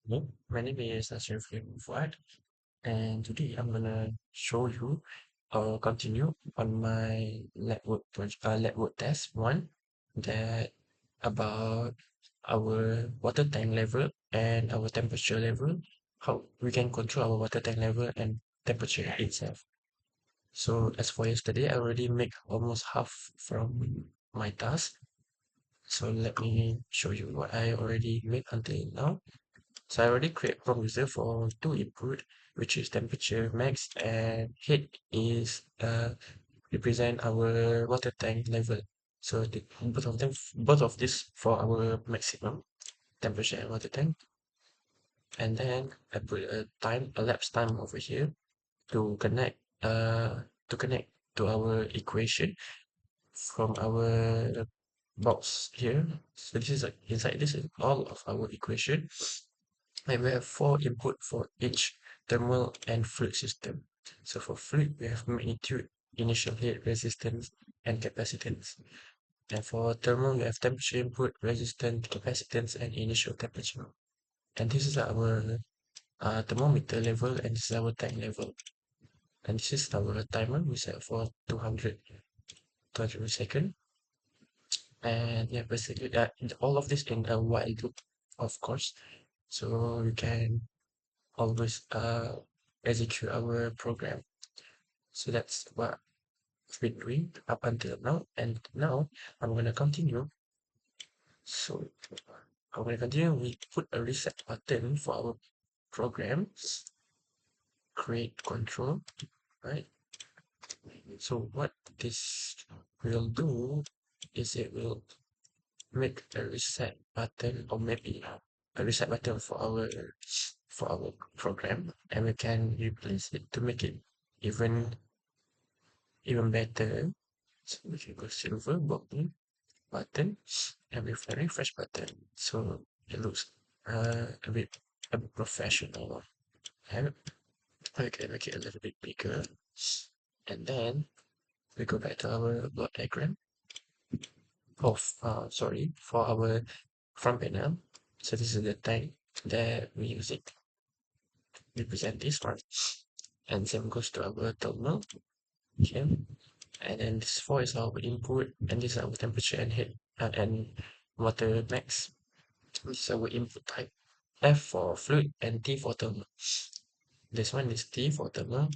Hello, my name is Ashraf Fuad, and today I'm gonna show you or continue on my lab work test one that about our water tank level and our temperature level, how we can control our water tank level and temperature itself. So as for yesterday, I already make almost half from my task. So let me show you what I already made until now. So I already create prompt user for two input, which is temperature max and heat is represent our water tank level. So both of this for our maximum temperature and water tank. And then I put a lapse time over here to connect to connect to our equation from our box here. So this is inside this is all of our equation. And we have four input for each thermal and fluid system. So for fluid, we have magnitude, initial heat, resistance, and capacitance. And for thermal, we have temperature input, resistance, capacitance, and initial temperature. And this is our thermometer level, and this is our tank level. And this is our timer we set for 200 seconds. And yeah, basically, all of this in a while loop, of course. So we can always execute our program. So that's what I've been doing up until now. And now I'm gonna continue. So I'm gonna continue. We put a reset button for our program. Create control, right? So what this will do is it will make a reset button or maybe a reset button for our program, and we can replace it to make it even better. So we can go silver button and with a refresh button. So it looks a bit professional. And we can make it a little bit bigger. And then we go back to our block diagram of for our front panel. So this is the tank that we use it to represent this one. And same goes to our terminal. Okay. And then this 4 is our input, and this is our temperature and heat and water max. This is our input type. F for fluid and T for thermal. This one is T for thermal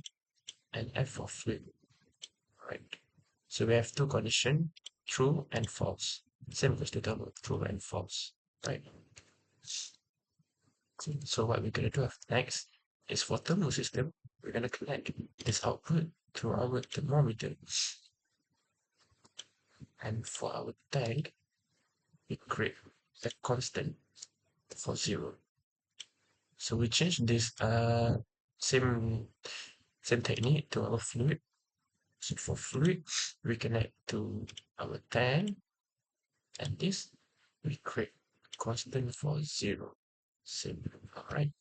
and F for fluid. Right. So we have two conditions, true and false. Same goes to thermal, true and false. Right. So what we're gonna do next is for thermal system, we're gonna connect this output to our thermometer. And for our tank, we create a constant for 0. So we change this same same technique to our fluid. So for fluid, we connect to our tank, and this we create constant for 0. Same. Alright.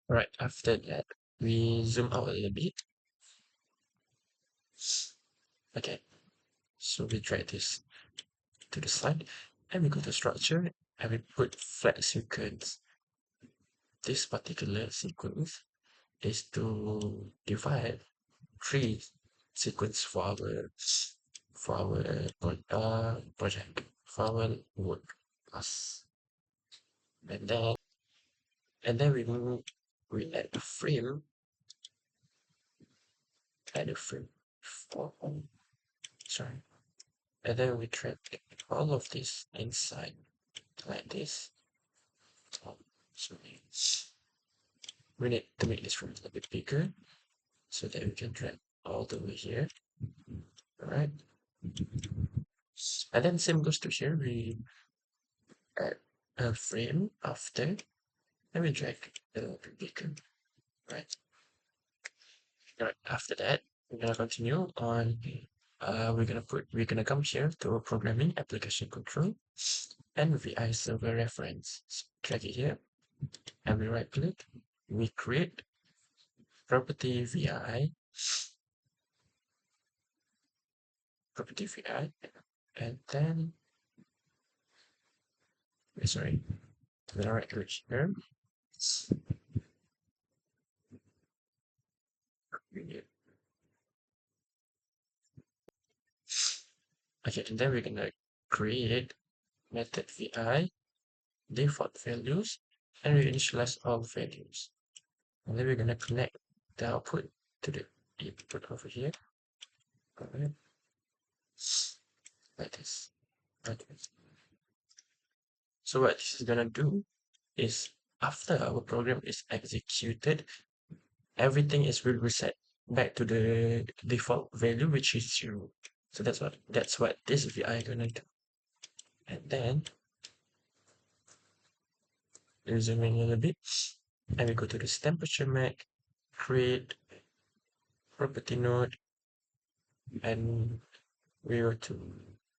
Right, after that, we zoom out a little bit. Okay, so we drag this to the side, and we go to structure, and we put flat sequence. This particular sequence is to divide three sequence for our project, for our work class. And then we add a frame, add a frame for sorry. And then we drag all of this inside like this. So we need to make this frame a little bit bigger so that we can drag all the way here. Alright. And then same goes to here. We add a frame after and we drag the beacon. Right. Right. After that, we're gonna continue on we're gonna come here to programming application control and VI server reference. So drag it here and we right click. We create property VI and then sorry Then right click here. Okay, and then we're gonna create method vi default values, and we initialize all values. And then we're gonna connect the output to the input over here. Alright, like this. Like this. So what this is gonna do is after our program is executed, everything is will reset back to the default value, which is 0. So that's what this VI gonna do. And then we zoom in a little bit, and we go to this temperature map, create property node, and we go to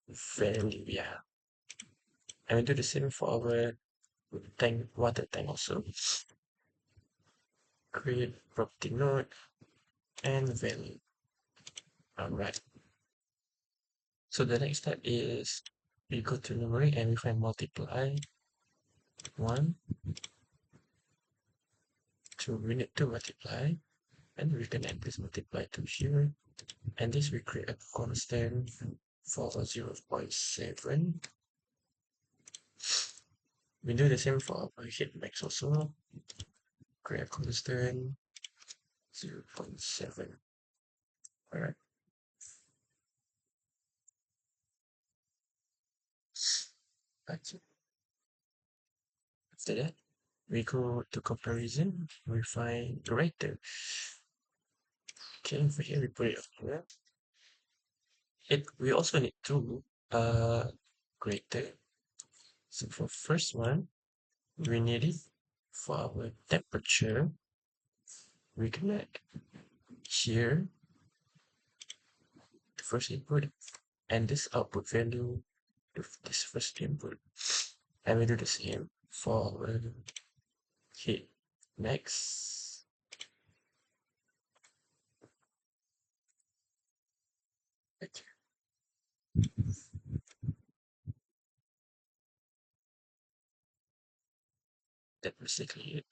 value, yeah. And we do the same for our tank, water tank also. Create property node and value. Alright. So the next step is we go to numeric and we find multiply 1, 2, we need to multiply, and we can add this multiply to here, and this we create a constant for 0.7. We do the same for our heat max also, create a constant 0.7. Alright. That's it. After that, we go to comparison, we find greater. Okay, over here we put it up here. We also need two greater. So for first one, we need it for our temperature. We connect here the first input and this output value of this first input, and we do the same for our heat max. Okay. That's basically it.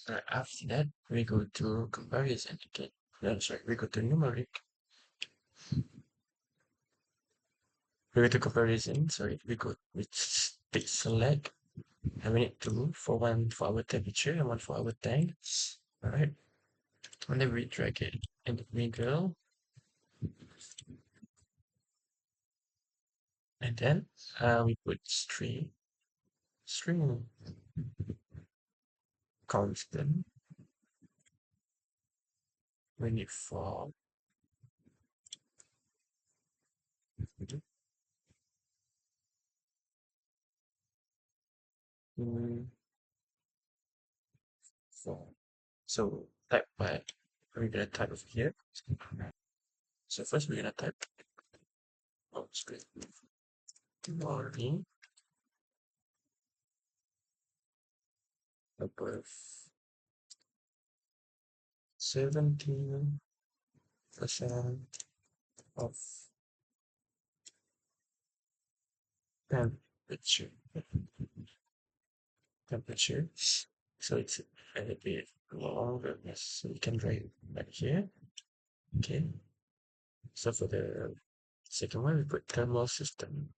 Right, after that, we go to comparison again. No, sorry, we go to numeric. We go to comparison, sorry, we take select, and we need two for one for our temperature and one for our tank. Alright. And then we drag it in the middle. And then we put string constant. We need for for so type by we're gonna type over here. So first we're gonna type script morning above 17% of temperature. Temperature. So it's a little bit longer, so we can write back here. Okay. So for the second one, we put thermal system.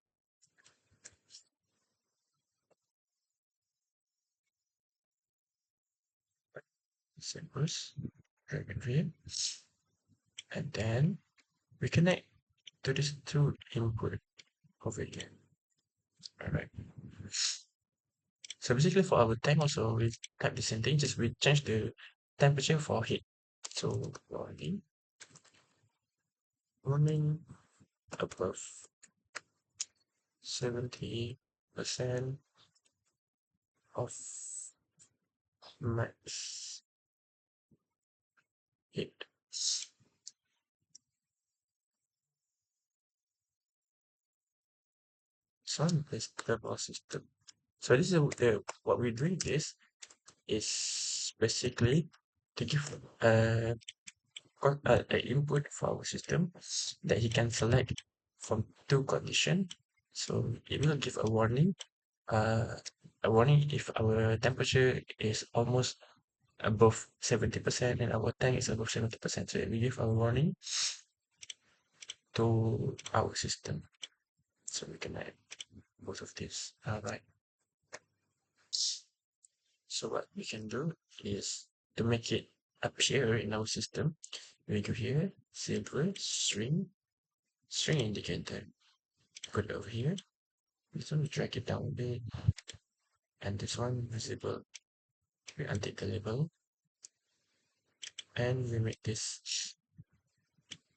Simples, drag and drop, and then we connect to this two input over here. Alright. So basically for our tank also we type the same thing, just we change the temperature for heat. So warning above 70% of max heat. So this thermal system. So this is what we're doing this is basically to give an input for our system that he can select from two conditions. So it will give a warning, uh, a warning if our temperature is almost above 70% and our tank is above 70%. So we give a warning to our system. So we can add both of these. Alright. So what we can do is to make it appear in our system, we go here, silver, string indicator. Put it over here. This one we drag it down a bit. And this one visible. We untick the label. And we make this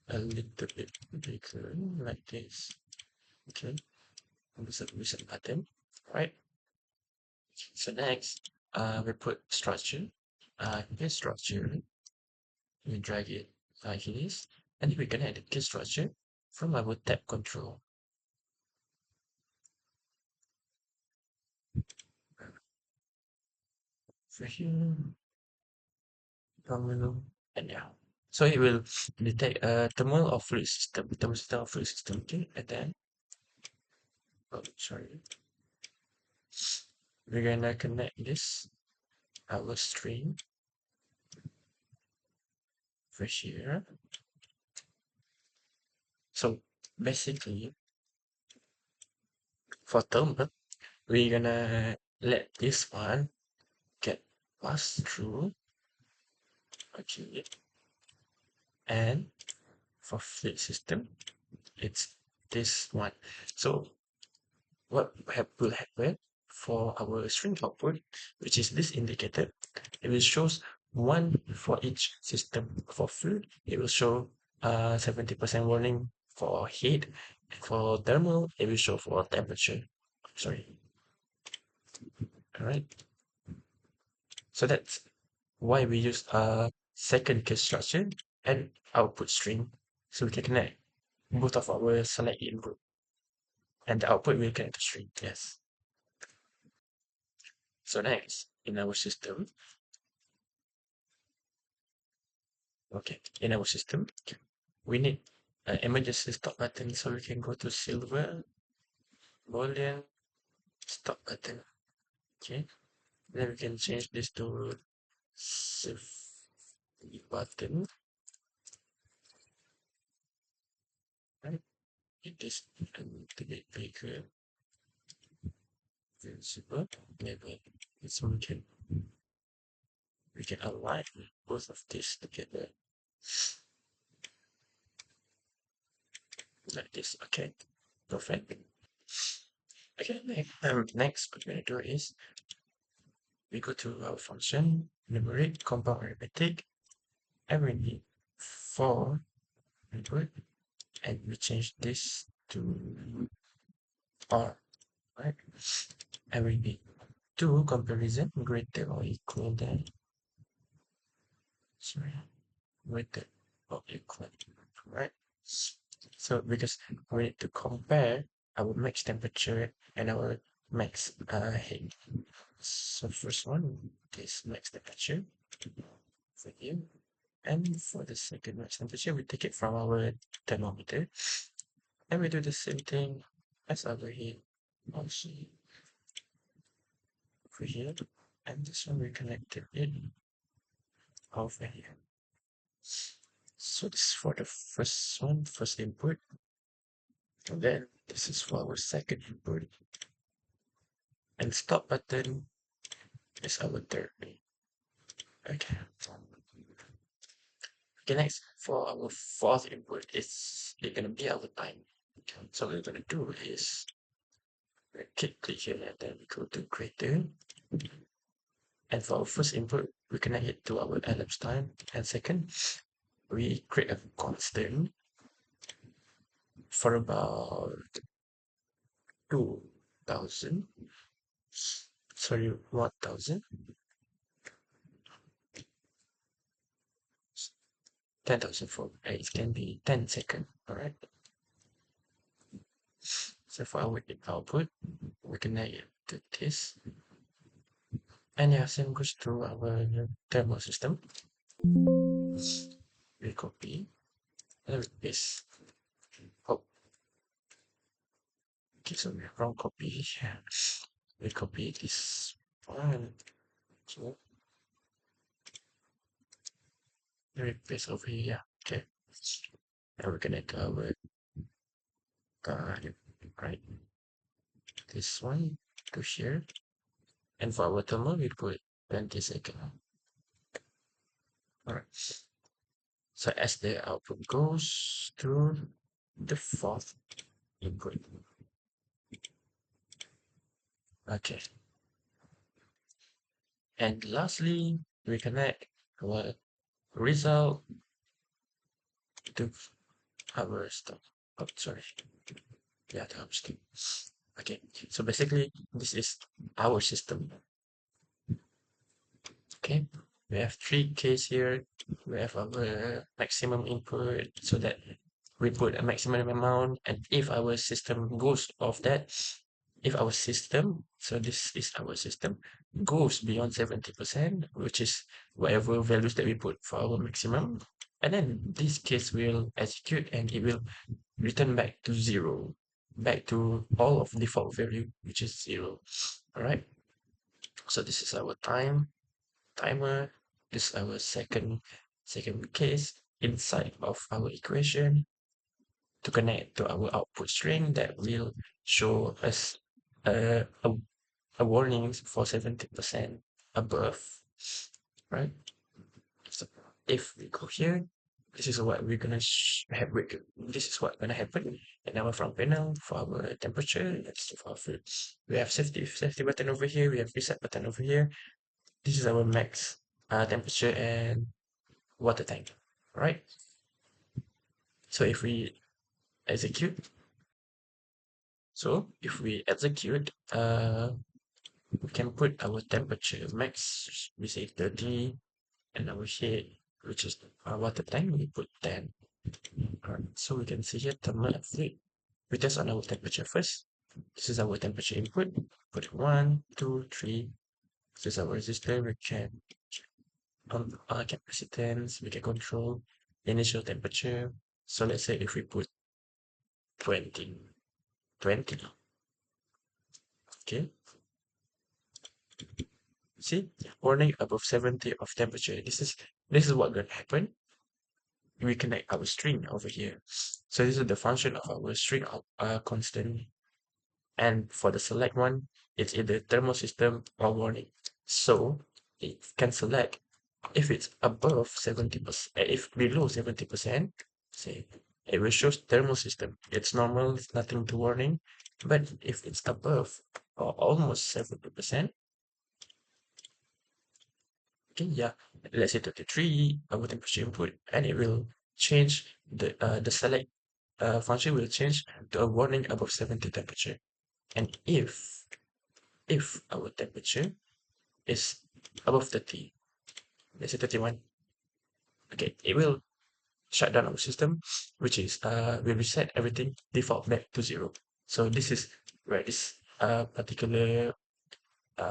a little bit bigger like this. Okay. And this is a reset button. Right. So next, we put structure. This structure, we drag it like this, and we can edit the structure from our tab control. For here, terminal, and yeah. So it will detect a thermal or fluid system, thermostat or fluid system. Okay, and then, oh, sorry, we're gonna connect this our string for here. So basically, for thermal, we're gonna let this one get passed through. Okay, and for fluid system, it's this one. So what will happen for our string output, which is this indicator, it will shows one for each system. For fluid, it will show 70% warning for heat. For thermal, it will show for temperature. Sorry. All right. So that's why we use a second case structure and output string, so we can connect both of our select input and the output will connect to string. Yes. So next in our system, okay, in our system, we need an emergency stop button, so we can go to silver, boolean, stop button. Okay, then we can change this to safety button. Right, it is a little bit bigger. Visible, maybe so we can align both of these together like this. Okay, perfect. Okay, next what we're gonna do is we go to our function, numeric, compound arithmetic, and we need 4 input, and we change this to R, right? And we need 2 comparison greater or equal than, sorry, greater or equal, right? So because we need to compare our max temperature and our max heat. So first one is max temperature for you, and for the second max temperature, we take it from our thermometer, and we do the same thing as over here, also over here, and this one we connected it over here. So this is for the first one, first input, and then this is for our second input, and stop button is our third. Okay. Okay, next for our fourth input, it's gonna be our time. So what we're gonna do is click here and then we go to greater. And for our first input, we connect it to our elapsed time. And second, we create a constant for about 2000. Sorry, 1000. 10,000 for it can be 10 seconds. Alright. So for our output, we connect it to this. And yeah, same goes to our thermal system. We copy and paste. Oh, okay, so we wrong copy. We copy this Fine. So let me paste over here. Yeah. Okay. And we're gonna cover right this one to here. And for our thermal, we put 20 seconds. Alright. So as the output goes through the fourth input. Okay. And lastly, we connect our result to our stuff. Oh, sorry. Yeah, the hub stuff. Okay. So basically, this is our system. Okay. We have three case here. We have our maximum input so that we put a maximum amount, and if our system goes off that, if our system, so this is our system, goes beyond 70%, which is whatever values that we put for our maximum, and then this case will execute and it will return back to zero, back to all of default value, which is zero. All right. So this is our timer. This is our second case inside of our equation to connect to our output string that will show us a warning for 70% above, right? So if we go here, this is what we're gonna have. This is what gonna happen in our front panel for our temperature. That's for our food. We have safety button over here. We have reset button over here. This is our max temperature and water tank, right? So if we execute, we can put our temperature max, we say 30, and our head, which is our water tank, we put 10. Alright, so we can see here thermal and fluid. We test on our temperature first. This is our temperature input. Put it 1, 2, 3. This is our resistor. We can on capacitance. We can control the initial temperature. So let's say if we put 20, 20. Okay. See, warning above 70 of temperature. This is what gonna happen. We connect our string over here. So this is the function of our string constant. And for the select one, it's either thermal system or warning. So it can select if it's above 70%, if below 70%, say it will show thermal system. It's normal, it's nothing to warning. But if it's above or almost 70%, okay, yeah, let's say 33, our temperature input, and it will change the select function will change to a warning above 70 temperature. And if our temperature is above 30, let's say 31, okay, it will shut down our system, which is we reset everything default back to zero. So this is where this particular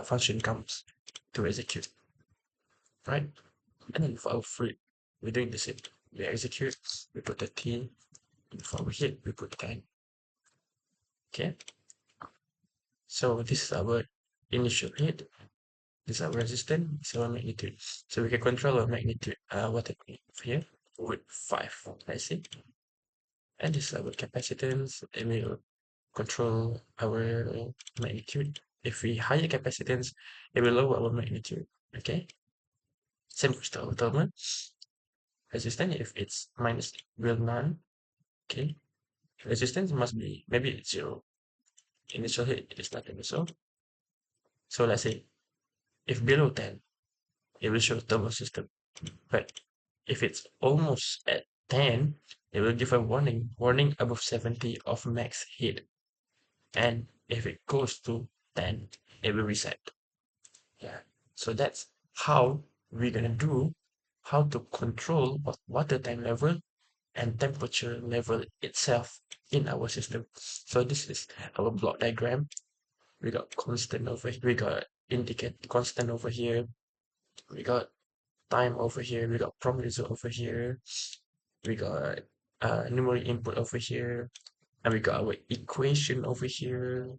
function comes to execute, right? And then for our fruit, we're doing the same. We execute, we put 13, and for our hit, we put 10. Okay, so this is our initial hit. This is our resistance, this is our magnitude. So we can control our magnitude, what I mean here, with 5, I see. And this is our capacitance, and we'll control our magnitude. If we higher capacitance, it will lower our magnitude, okay? Same with the thermal. Resistance, if it's minus, will none, okay? Resistance must be, maybe it's 0. Initial hit is nothing, so let's say, if below 10, it will show thermal system. But if it's almost at 10, it will give a warning above 70 of max heat. And if it goes to 10, it will reset. Yeah. So that's how we're gonna do how to control water time level and temperature level itself in our system. So this is our block diagram. We got constant over here, we got indicate constant over here, we got time over here, we got prompt result over here, we got numeric input over here, and we got our equation over here.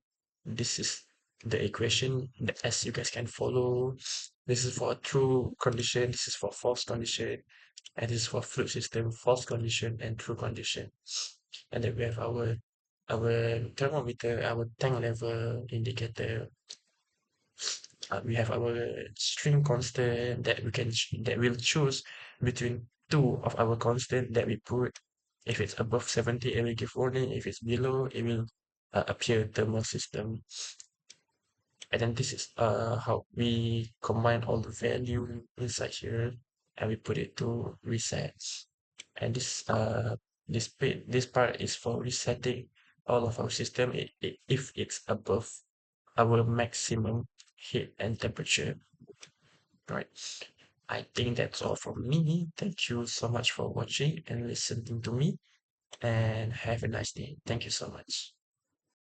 This is the equation as you guys can follow. This is for a true condition, this is for false condition, and this is for fluid system, false condition and true condition. And then we have our thermometer, our tank level indicator. We have our string constant that that we'll choose between two of our constant that we put. If it's above 70, it will give warning. If it's below, it will appear thermal system. And then this is how we combine all the value inside here, and we put it to reset. And this part is for resetting all of our system if it's above our maximum heat and temperature. Right. I think that's all from me. Thank you so much for watching and listening to me, and have a nice day. Thank you so much.